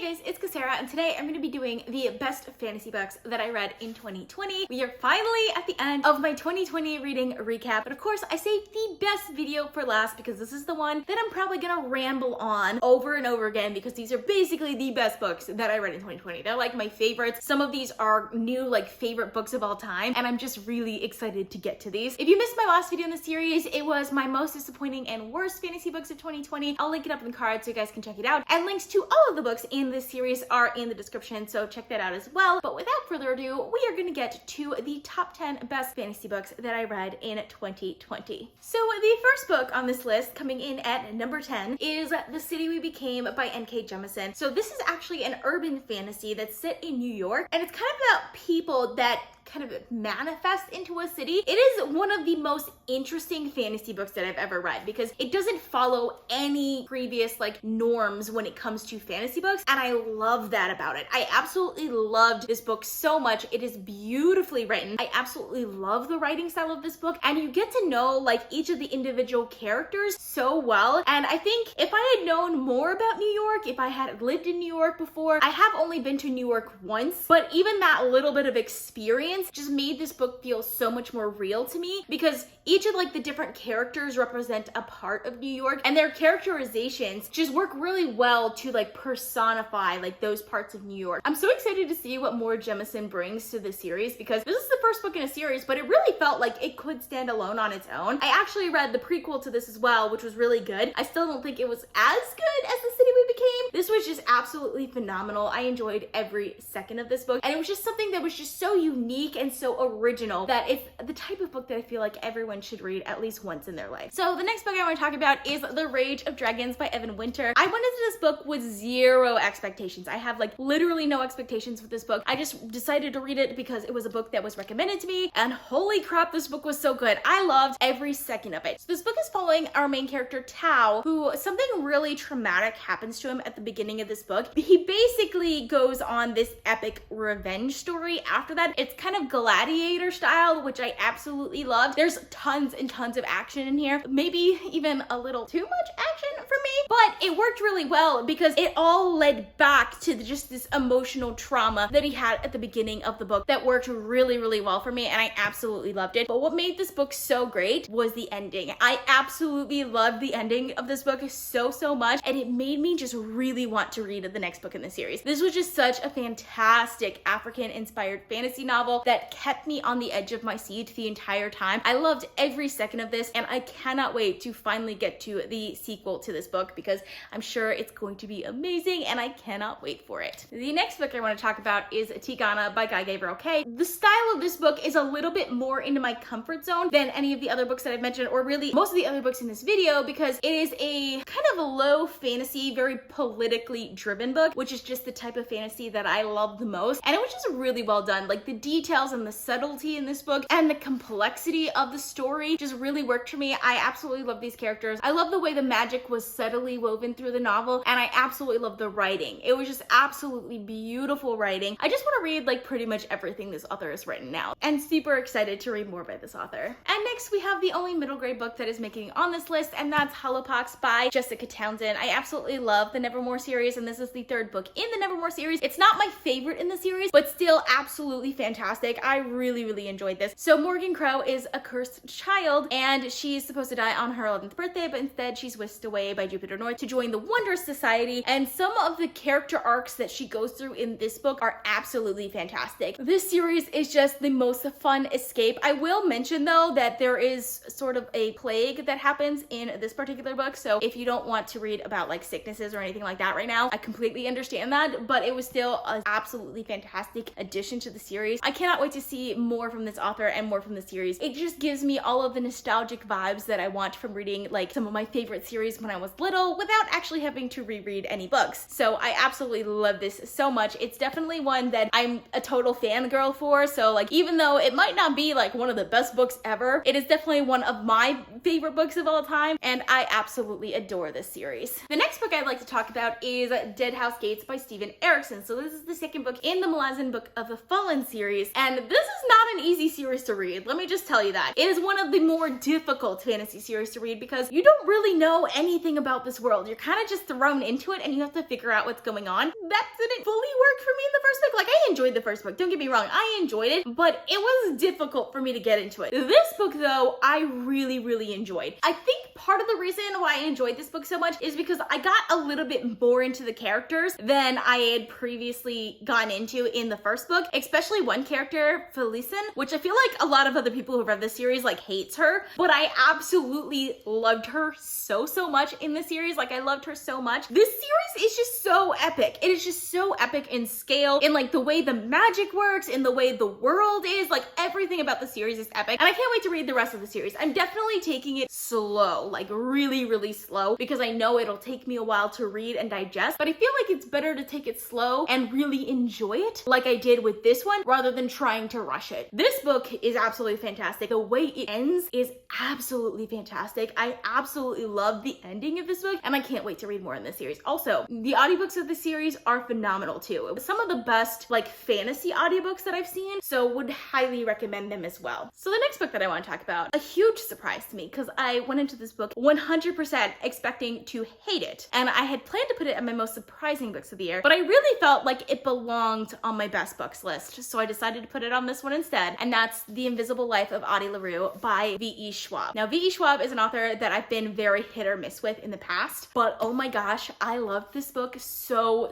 Hey guys, it's Kesara, and today I'm going to be doing the best fantasy books that I read in 2020. We are finally at the end of my 2020 reading recap, but of course I saved the best video for last because this is the one that I'm probably going to ramble on over and over again because these are basically the best books that I read in 2020. They're like my favorites. Some of these are new like favorite books of all time, and I'm just really excited to get to these. If you missed my last video in the series, it was my most disappointing and worst fantasy books of 2020. I'll link it up in the card so you guys can check it out, and links to all of the books in this series are in the description, so check that out as well. But without further ado, we are gonna get to the top 10 best fantasy books that I read in 2020. So the first book on this list, coming in at number 10, is The City We Became by N.K. Jemisin. So this is actually an urban fantasy that's set in New York, and it's kind of about people that kind of manifest into a city. It is one of the most interesting fantasy books that I've ever read because it doesn't follow any previous like norms when it comes to fantasy books, and I love that about it. I absolutely loved this book so much. It is beautifully written. I absolutely love the writing style of this book, and you get to know like each of the individual characters so well. And I think if I had known more about New York, if I had lived in New York before, I have only been to New York once, but even that little bit of experience just made this book feel so much more real to me because each of like the different characters represent a part of New York, and their characterizations just work really well to like personify like those parts of New York. I'm so excited to see what more Jemisin brings to the series because this is the first book in a series, but it really felt like it could stand alone on its own. I actually read the prequel to this as well, which was really good. I still don't think it was as good as The City We Became. This was just absolutely phenomenal. I enjoyed every second of this book, and it was just something that was just so unique and so original that it's the type of book that I feel like everyone should read at least once in their life. So the next book I want to talk about is The Rage of Dragons by Evan Winter. I went into this book with zero expectations. I have like literally no expectations with this book. I just decided to read it because it was a book that was recommended to me, and holy crap, this book was so good. I loved every second of it. So this book is following our main character Tao, who something really traumatic happens to him at the beginning of this book. He basically goes on this epic revenge story after that. It's kind of gladiator style, which I absolutely loved. There's tons and tons of action in here, maybe even a little too much action for me, but it worked really well because it all led back to just this emotional trauma that he had at the beginning of the book that worked really, really well for me, and I absolutely loved it. But what made this book so great was the ending. I absolutely loved the ending of this book so much, and it made me just really want to read the next book in the series. This was just such a fantastic African-inspired fantasy novel that kept me on the edge of my seat the entire time. I loved every second of this, and I cannot wait to finally get to the sequel to this book because I'm sure it's going to be amazing, and I cannot wait for it. The next book I want to talk about is Tigana by Guy Gabriel Kay. The style of this book is a little bit more into my comfort zone than any of the other books that I've mentioned, or really most of the other books in this video, because it is a kind of a low fantasy, very politically driven book, which is just the type of fantasy that I love the most, and it was just really well done. Like the details and the subtlety in this book and the complexity of the story just really worked for me. I absolutely love these characters. I love the way the magic was subtly woven through the novel, and I absolutely love the writing. It was just absolutely beautiful writing. I just want to read like pretty much everything this author has written now, and super excited to read more by this author. And next we have the only middle grade book that is making it on this list, and that's Hollowpox by Jessica Townsend. I absolutely love the Nevermore series, and this is the third book in the Nevermore series. It's not my favorite in the series, but still absolutely fantastic. I really enjoyed this. So Morgan Crow is a cursed child, and she's supposed to die on her 11th birthday, but instead she's whisked away by Jupiter North to join the Wondrous Society, and some of the character arcs that she goes through in this book are absolutely fantastic. This series is just the most fun escape. I will mention though that there is sort of a plague that happens in this particular book, so if you don't want to read about like sicknesses or anything like that right now, I completely understand that, but it was still an absolutely fantastic addition to the series. I cannot wait to see more from this author and more from the series. It just gives me all of the nostalgic vibes that I want from reading like some of my favorite series when I was little without actually having to reread any books. So I absolutely love this so much. It's definitely one that I'm a total fangirl for, so like even though it might not be like one of the best books ever, it is definitely one of my favorite books of all time, and I absolutely adore this series. The next book I'd like to talk about is Dead House Gates by Steven Erikson. So this is the second book in the Malazan Book of the Fallen series, and this is not an easy series to read. Let me just tell you that. It is one of the more difficult fantasy series to read because you don't really know anything about this world. You're kind of just thrown into it and you have to figure out what's going on. That didn't fully work for me in the first book. Like, I enjoyed the first book, don't get me wrong, I enjoyed it, but it was difficult for me to get into it. This book though, I really, really enjoyed. I think part of the reason why I enjoyed this book so much is because I got a little bit more into the characters than I had previously gotten into in the first book, especially one character, Felicen, which I feel like a lot of other people who read this series like hates her, but I absolutely loved her so much in the series. Like, I loved her so much. This series is just so epic. It is just so epic in scale, in like the way the magic works, in the way the world is, like everything about the series is epic. And I can't wait to read the rest of the series. I'm definitely taking it slow, like really, really slow, because I know it'll take me a while to read and digest, but I feel like it's better to take it slow and really enjoy it like I did with this one, rather than trying to rush it. This book is absolutely fantastic. The way it ends is absolutely fantastic. I absolutely love the ending of this book, and I can't wait to read more in this series. Also, the audiobooks of this series are phenomenal too. Some of the best like fantasy audiobooks that I've seen, so would highly recommend them as well. So the next book that I want to talk about, a huge surprise to me, because I went into this book 100% expecting to hate it, and I had planned to put it on my most surprising books of the year, but I really felt like it belonged on my best books list, so I decided to put it on this one instead, and that's The Invisible Life of Addie LaRue by V.E. Schwab. Now, V.E. Schwab is an author that I've been very hit or miss with in the past, but oh my gosh, I loved this book so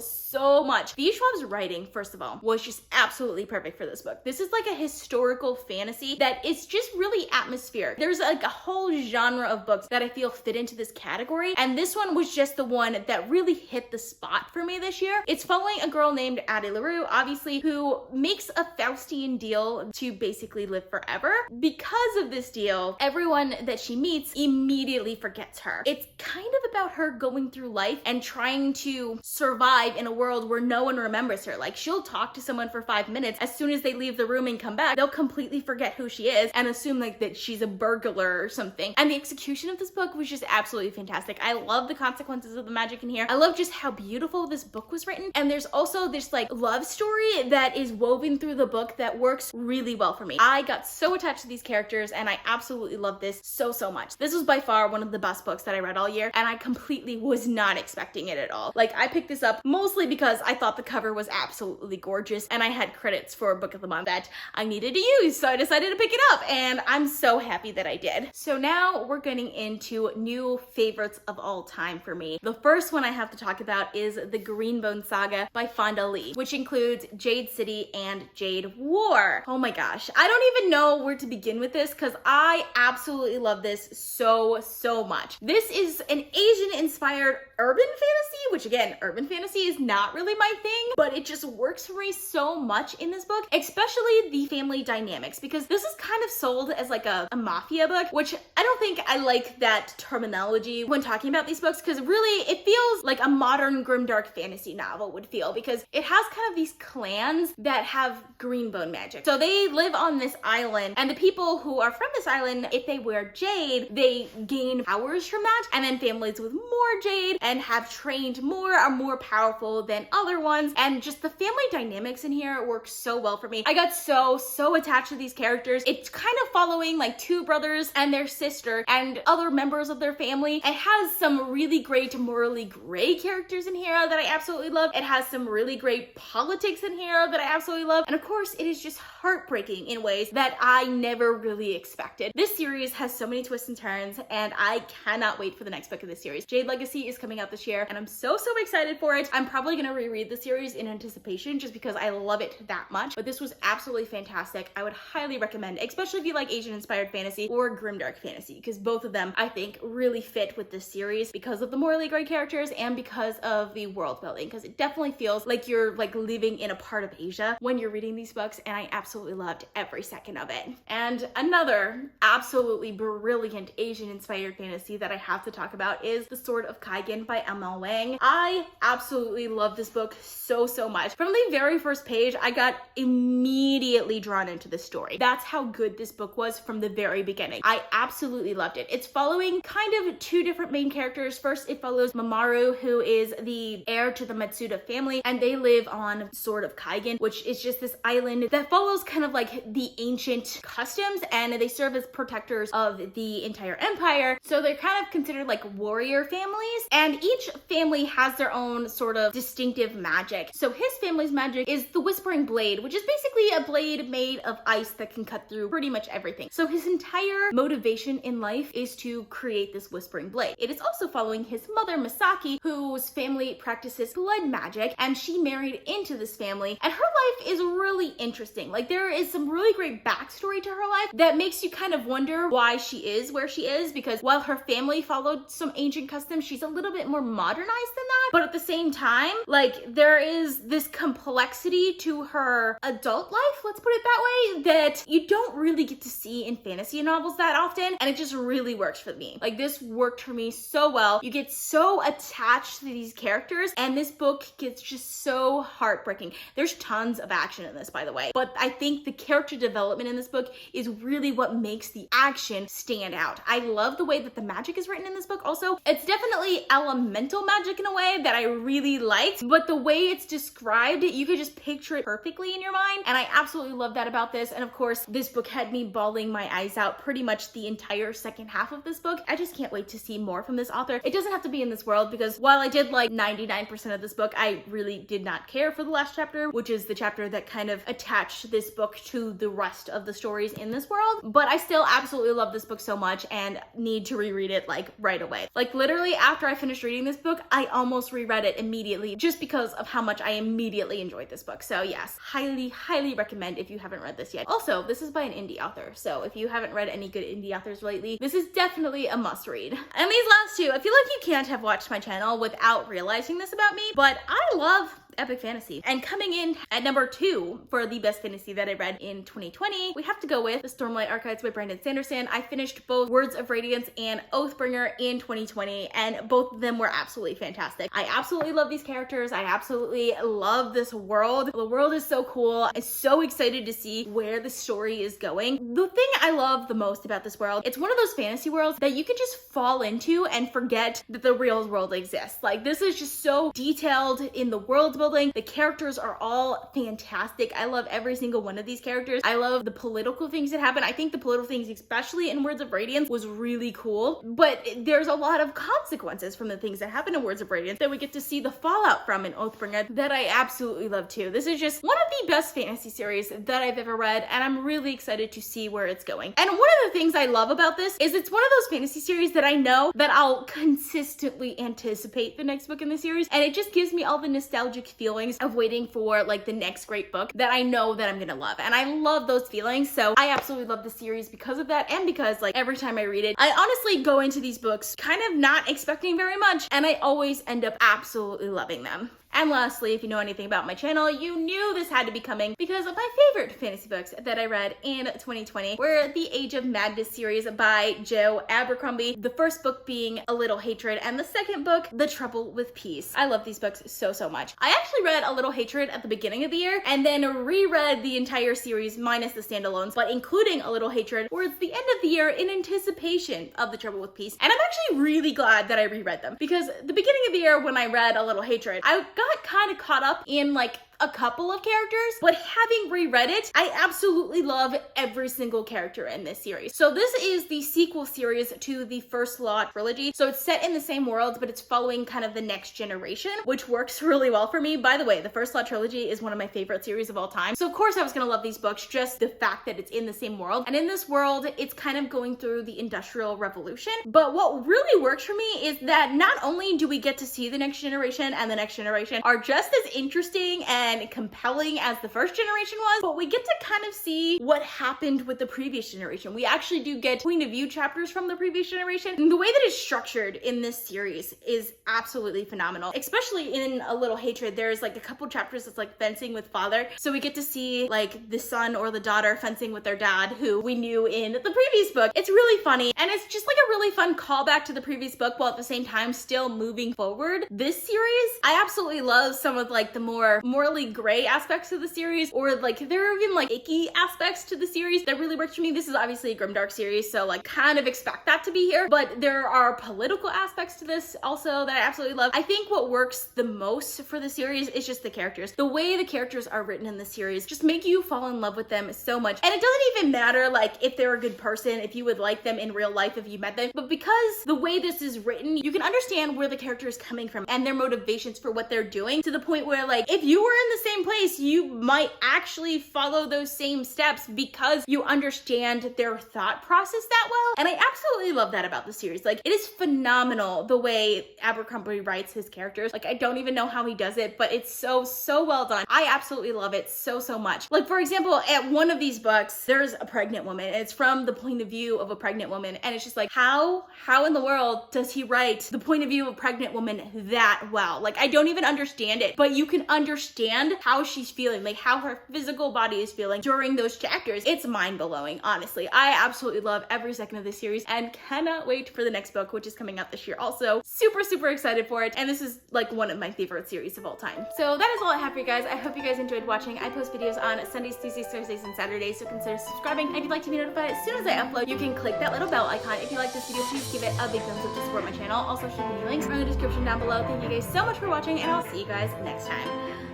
much. V.E. Schwab's writing, first of all, was just absolutely perfect for this book. This is like a historical fantasy that is just really atmospheric. There's like a whole genre of books that I feel fit into this category, and this one was just the one that really hit the spot for me this year. It's following a girl named Addie LaRue, obviously, who makes a Faustian deal to basically live forever. Because of this deal, everyone that she meets immediately forgets her. It's kind of about her going through life and trying to survive in a world where no one remembers her. Like, she'll talk to someone for 5 minutes. As soon as they leave the room and come back, they'll completely forget who she is and assume like that she's a burglar or something. And the execution of this book was just absolutely fantastic. I love the consequences of the magic in here. I love just how beautiful this book was written. And there's also this like love story that is woven through the book that works really well for me. I got so attached to these characters and I absolutely love this so much. This was by far one of the best books that I read all year, and I completely was not expecting it at all. Like, I picked this up mostly because I thought the cover was absolutely gorgeous and I had credits for Book of the Month that I needed to use, so I decided to pick it up, and I'm so happy that I did. So now we're getting into new favorites of all time for me. The first one I have to talk about is The Greenbone Saga by Fonda Lee, which includes Jade City and Jade War. Oh my gosh, I don't even know where to begin with this because I absolutely love this so much. This is an Asian-inspired urban fantasy, which again, urban fantasy is not really my thing, but it just works for me so much in this book, especially the family dynamics, because this is kind of sold as like a mafia book, which I don't think I like that terminology when talking about these books, because really it feels like a modern grimdark fantasy novel would feel, because it has kind of these clans that have greenbone magic. So they live on this island, and the people who are from this island, if they wear jade, they gain powers from that, and then families with more jade and have trained more are more powerful than other ones, and just the family dynamics in here work so well for me. I got so attached to these characters. It's kind of following like two brothers and their sister and other members of their family. It has some really great morally gray characters in here that I absolutely love. It has some really great politics in here that I absolutely love, and of course it is just heartbreaking in ways that I never really expected. This series has so many twists and turns, and I cannot wait for the next book of this series. Jade Legacy is coming out this year, and I'm so excited for it. I'm probably gonna reread the series in anticipation just because I love it that much, but this was absolutely fantastic. I would highly recommend, especially if you like Asian-inspired fantasy or grimdark fantasy, because both of them, I think, really fit with this series because of the morally gray characters and because of the world building, because it definitely feels like you're like living in a part of Asia when you're reading these books, and I absolutely loved every second of it. And another absolutely brilliant Asian-inspired fantasy that I have to talk about is The Sword of Kaigen by ML Wang. I absolutely love this book so much. From the very first page, I got immediately drawn into the story. That's how good this book was from the very beginning. I absolutely loved it. It's following kind of two different main characters. First, it follows Mamoru, who is the heir to the Matsuda family, and they live on Sword of Kaigen, which is just this island that follows kind of like the ancient customs, and they serve as protectors of the entire empire. So they're kind of considered considered like warrior families, and each family has their own sort of distinctive magic. So his family's magic is the Whispering Blade, which is basically a blade made of ice that can cut through pretty much everything. So his entire motivation in life is to create this Whispering Blade. It is also following his mother, Misaki, whose family practices blood magic, and she married into this family, and her life is really interesting. Like, there is some really great backstory to her life that makes you kind of wonder why she is where she is, because while her family followed some ancient customs, she's a little bit more modernized than that. But at the same time, like, there is this complexity to her adult life, let's put it that way, that you don't really get to see in fantasy novels that often, and it just really works for me. Like, this worked for me so well. You get so attached to these characters, and this book gets just so heartbreaking. There's tons of action in this, by the way, but I think the character development in this book is really what makes the action stand out. I love the way that the magic is written in this book also. It's definitely elemental magic in a way that I really liked, but the way it's described, you could just picture it perfectly in your mind, and I absolutely love that about this. And of course, this book had me bawling my eyes out pretty much the entire second half of this book. I just can't wait to see more from this author. It doesn't have to be in this world, because while I did like 99% of this book, I really did not care for the last chapter, which is the chapter that kind of attached this book to the rest of the stories in this world. But I still absolutely love this book so much and need to reread it like right away. Like, literally after I finished reading this book, I almost reread it immediately just because of how much I immediately enjoyed this book. So yes, highly recommend if you haven't read this yet. Also, this is by an indie author, so if you haven't read any good indie authors lately, this is definitely a must read. And these last two, I feel like you can't have watched my channel without realizing this about me, but I love epic fantasy. And coming in at number 2 for the best fantasy that I read in 2020, we have to go with The Stormlight Archives by Brandon Sanderson. I finished both Words of Radiance and Oathbringer in 2020, and both of them were absolutely fantastic. I absolutely love these characters. I absolutely love this world. The world is so cool. I'm so excited to see where the story is going. The thing I love the most about this world, it's one of those fantasy worlds that you can just fall into and forget that the real world exists. Like, this is just so detailed in the world building. The characters are all fantastic. I love every single one of these characters. I love the political things that happen. I think the political things, especially in Words of Radiance, was really cool, but there's a lot of consequences from the things that happen in Words of Radiance that we get to see the fallout from in Oathbringer that I absolutely love too. This is just one of the best fantasy series that I've ever read, and I'm really excited to see where it's going. And one of the things I love about this is it's one of those fantasy series that I know that I'll consistently anticipate the next book in the series, and it just gives me all the nostalgic feelings of waiting for like the next great book that I know that I'm gonna love. And I love those feelings, so I absolutely love the series because of that, and because like every time I read it, I honestly go into these books kind of not expecting very much, and I always end up absolutely loving them. And lastly, if you know anything about my channel, you knew this had to be coming because of my favorite fantasy books that I read in 2020 were the Age of Madness series by Joe Abercrombie. The first book being A Little Hatred, and the second book, The Trouble with Peace. I love these books so much. I actually read A Little Hatred at the beginning of the year and then reread the entire series minus the standalones, but including A Little Hatred towards the end of the year in anticipation of The Trouble with Peace. And I'm actually really glad that I reread them, because the beginning of the year when I read A Little Hatred, I got kind of caught up in like a couple of characters, but having reread it, I absolutely love every single character in this series. So this is the sequel series to the First Law trilogy. So it's set in the same world, but it's following kind of the next generation, which works really well for me. By the way, the First Law trilogy is one of my favorite series of all time. So of course I was gonna love these books, just the fact that it's in the same world. And in this world, it's kind of going through the Industrial Revolution. But what really works for me is that not only do we get to see the next generation, and the next generation are just as interesting and compelling as the first generation was, but we get to kind of see what happened with the previous generation. We actually do get point of view chapters from the previous generation. And the way that it's structured in this series is absolutely phenomenal. Especially in A Little Hatred, there's like a couple chapters that's like fencing with father. So we get to see like the son or the daughter fencing with their dad, who we knew in the previous book. It's really funny, and it's just like a really fun callback to the previous book while at the same time still moving forward. This series, I absolutely love some of like the more morally really gray aspects to the series, or like there are even like icky aspects to the series that really works for me. This is obviously a grimdark series, so like kind of expect that to be here, but there are political aspects to this also that I absolutely love. I think what works the most for the series is just the characters. The way the characters are written in the series just make you fall in love with them so much. And it doesn't even matter like if they're a good person, if you would like them in real life if you met them, but because the way this is written, you can understand where the character is coming from and their motivations for what they're doing, to the point where like if you were in the same place, you might actually follow those same steps because you understand their thought process that well. And I absolutely love that about the series. Like, it is phenomenal the way Abercrombie writes his characters. Like, I don't even know how he does it, but it's so well done. I absolutely love it so much. Like, for example, at one of these books, there's a pregnant woman, and it's from the point of view of a pregnant woman, and it's just like, how in the world does he write the point of view of a pregnant woman that well? Like, I don't even understand it, but you can understand how she's feeling, like how her physical body is feeling during those chapters. It's mind-blowing, honestly. I absolutely love every second of this series and cannot wait for the next book, which is coming out this year. Also, super excited for it, and this is like one of my favorite series of all time. So that is all I have for you guys. I hope you guys enjoyed watching. I post videos on Sundays, Tuesdays, Thursdays, and Saturdays, so consider subscribing. And if you'd like to be notified as soon as I upload, you can click that little bell icon. If you like this video, please give it a big thumbs up to support my channel. Also, should be links are in the description down below. Thank you guys so much for watching, and I'll see you guys next time.